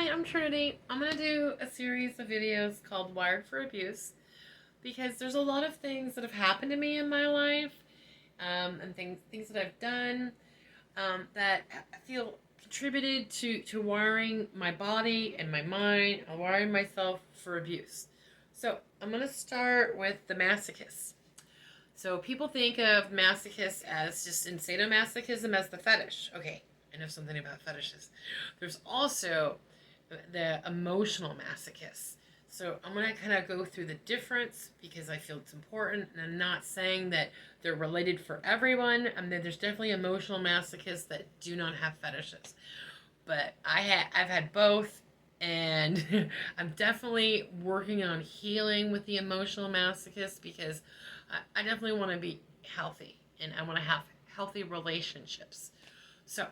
Hi, I'm Trinity. I'm going to do a series of videos called Wired for Abuse because there's a lot of things that have happened to me in my life and things that I've done that I feel contributed to wiring my body and my mind and wiring myself for abuse. So I'm going to start with the masochists. So people think of masochists as just in sadomasochism as the fetish. Okay, I know something about fetishes. There's also the emotional masochists. So I'm going to kind of go through the difference because I feel it's important, and I'm not saying that they're related for everyone. I mean, there's definitely emotional masochists that do not have fetishes, but I've had both, and I'm definitely working on healing with the emotional masochist because I definitely want to be healthy and I want to have healthy relationships. So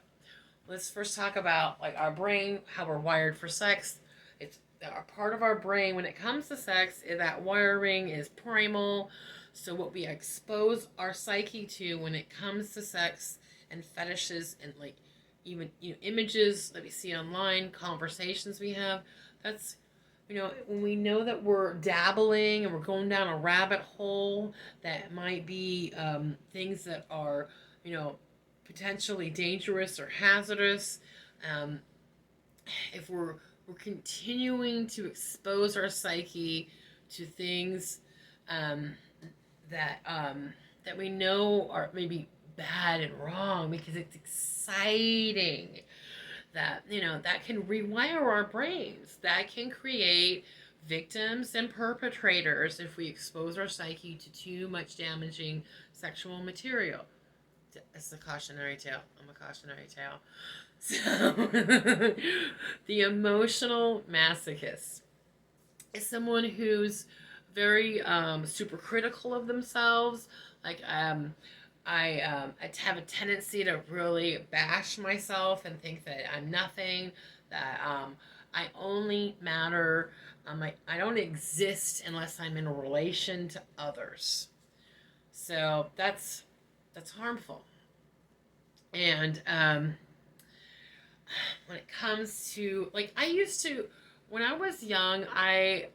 let's first talk about like our brain, how we're wired for sex. It's a part of our brain when it comes to sex. That wiring is primal. So what we expose our psyche to when it comes to sex and fetishes and like even images that we see online, conversations we have. That's when we know that we're dabbling and we're going down a rabbit hole that might be things that are potentially dangerous or hazardous. Um, if we're continuing to expose our psyche to things um, that we know are maybe bad and wrong because it's exciting, that can rewire our brains, that can create victims and perpetrators if we expose our psyche to too much damaging sexual material. It's a cautionary tale. I'm a cautionary tale. So, the emotional masochist is someone who's very super critical of themselves. Like I have a tendency to really bash myself and think that I'm nothing, that I only matter. I don't exist unless I'm in a relation to others. So that's harmful. And when it comes to like I used to when I was young, I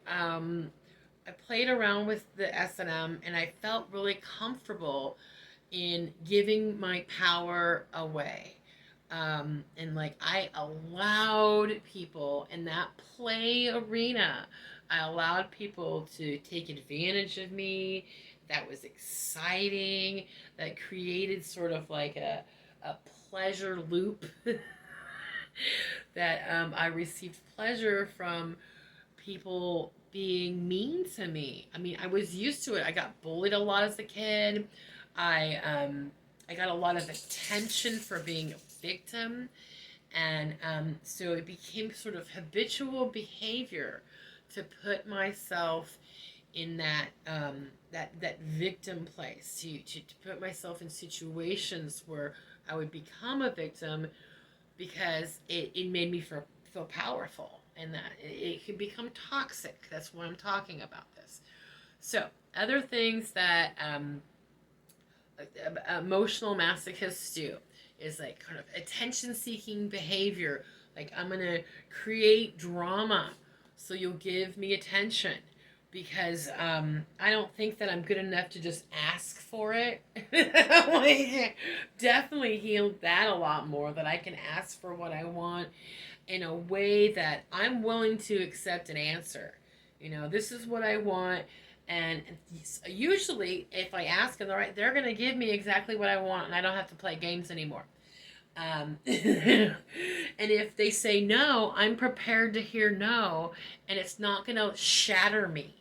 played around with the S&M and I felt really comfortable in giving my power away. And like I allowed people in that play arena, I allowed people to take advantage of me. That was exciting. That created sort of like a pleasure loop that I received pleasure from people being mean to me. I mean, I was used to it. I got bullied a lot as a kid. I got a lot of attention for being a victim, and so it became sort of habitual behavior to put myself in that victim place, to put myself in situations where I would become a victim because it made me feel powerful, and that it can become toxic. That's what I'm talking about this. So other things that emotional masochists do is like kind of attention seeking behavior. Like I'm going to create drama so you'll give me attention because I don't think that I'm good enough to just ask for it. Like, definitely healed that a lot more, that I can ask for what I want in a way that I'm willing to accept an answer. This is what I want. And usually, if I ask them, they're going to give me exactly what I want, and I don't have to play games anymore. And if they say no, I'm prepared to hear no, and it's not going to shatter me.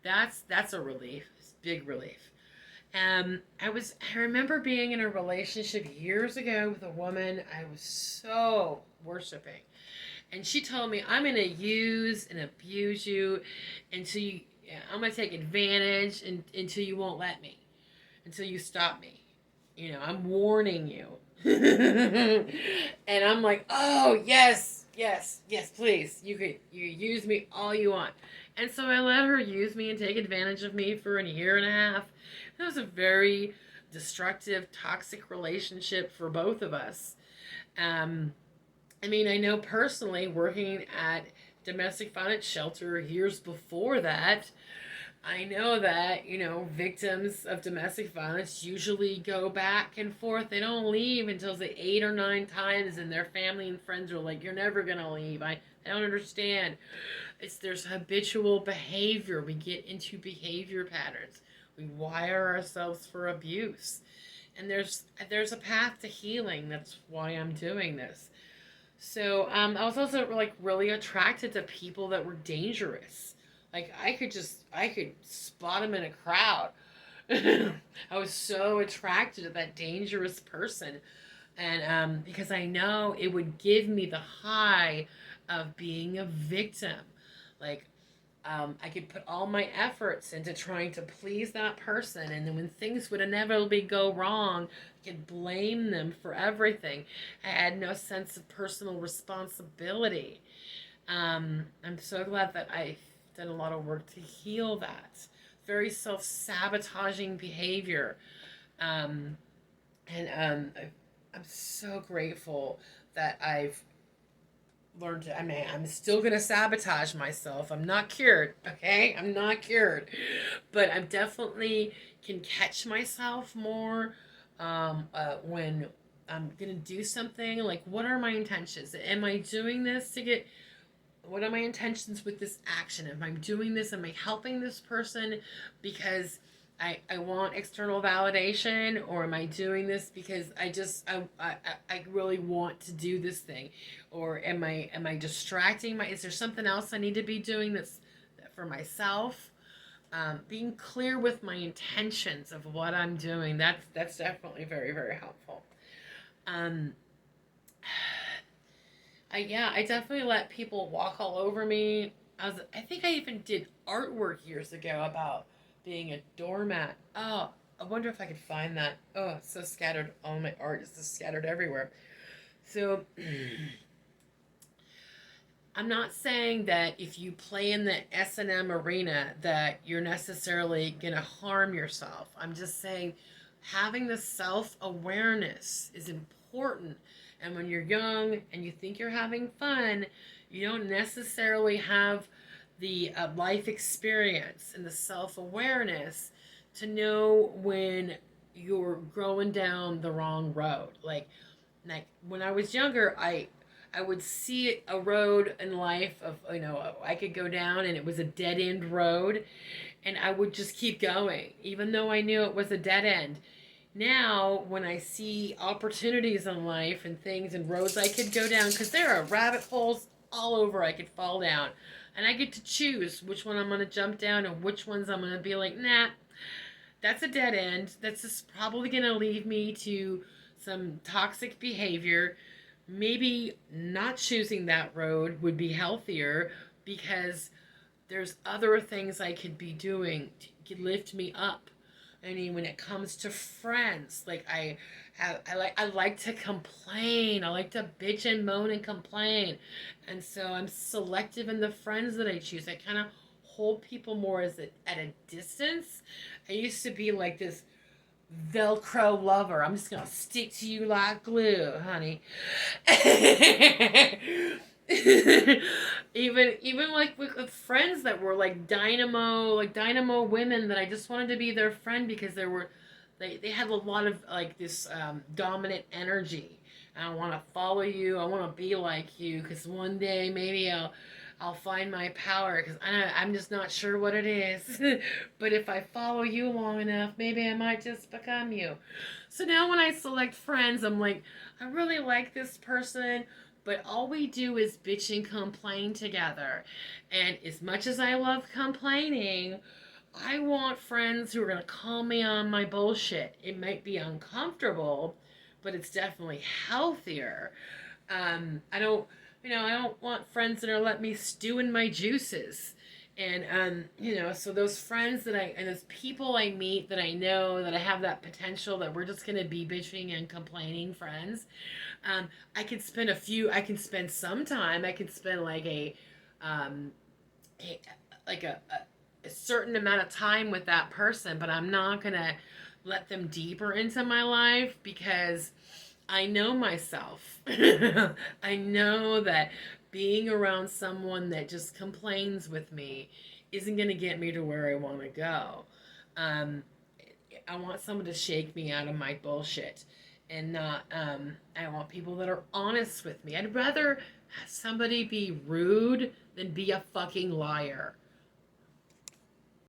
That's a relief, big relief. I remember being in a relationship years ago with a woman I was so worshiping, and she told me, I'm gonna use and abuse you until you, I'm gonna take advantage until you won't let me, until you stop me. I'm warning you. And I'm like, oh yes, yes, yes, please. You use me all you want. And so I let her use me and take advantage of me for a year and a half. It was a very destructive, toxic relationship for both of us. Um, I mean, I know personally working at domestic violence shelter years before that, I know that, victims of domestic violence usually go back and forth. They don't leave until they 8 or 9 times, and their family and friends are like, "You're never going to leave. I don't understand." There's habitual behavior. We get into behavior patterns. We wire ourselves for abuse. And there's a path to healing. That's why I'm doing this. So I was also like really attracted to people that were dangerous. Like I could spot them in a crowd. I was so attracted to that dangerous person, and because I know it would give me the high of being a victim. Like I could put all my efforts into trying to please that person, and then when things would inevitably go wrong, I could blame them for everything. I had no sense of personal responsibility. I'm so glad that I've done a lot of work to heal that. Very self sabotaging behavior. Um, and I'm so grateful that I've learned to, I mean, I'm still going to sabotage myself. I'm not cured, okay? I'm not cured. But I definitely can catch myself more when I'm going to do something. Like, what are my intentions? Am I doing this to get, what are my intentions with this action? If I'm doing this, am I helping this person because I want external validation, or am I doing this because I really want to do this thing, or am I distracting my? Is there something else I need to be doing that's for myself? Being clear with my intentions of what I'm doing, that's definitely very, very helpful. Um, I definitely let people walk all over me. I think I even did artwork years ago about being a doormat. Oh, I wonder if I could find that. Oh, it's so scattered. All my art is just scattered everywhere. So I'm not saying that if you play in the S&M arena that you're necessarily going to harm yourself. I'm just saying having the self-awareness is important. And when you're young and you think you're having fun, you don't necessarily have the life experience and the self-awareness to know when you're going down the wrong road. Like when I was younger, I would see a road in life of, I could go down and it was a dead end road, and I would just keep going even though I knew it was a dead end. Now when I see opportunities in life and things and roads I could go down, because there are rabbit holes all over I could fall down, and I get to choose which one I'm going to jump down and which ones I'm going to be like, nah, that's a dead end. That's just probably going to lead me to some toxic behavior. Maybe not choosing that road would be healthier, because there's other things I could be doing to lift me up. I mean, when it comes to friends, like I like to complain. I like to bitch and moan and complain, and so I'm selective in the friends that I choose. I kind of hold people more at a distance. I used to be like this Velcro lover. I'm just gonna stick to you like glue, honey. Even like with friends that were like dynamo women that I just wanted to be their friend because they had a lot of like this dominant energy. I want to follow you. I want to be like you because one day maybe I'll find my power, because I'm just not sure what it is. But if I follow you long enough, maybe I might just become you. So now when I select friends, I'm like, I really like this person, but all we do is bitch and complain together. And as much as I love complaining, I want friends who are going to call me on my bullshit. It might be uncomfortable, but it's definitely healthier. I don't want friends that are let me stew in my juices. And so those friends and those people I meet that I know that I have that potential that we're just gonna be bitching and complaining friends. I can spend some time. I can spend um, a like a certain amount of time with that person, but I'm not gonna let them deeper into my life, because I know myself. I know that being around someone that just complains with me isn't going to get me to where I want to go. Um, I want someone to shake me out of my bullshit and not, I want people that are honest with me. I'd rather somebody be rude than be a fucking liar.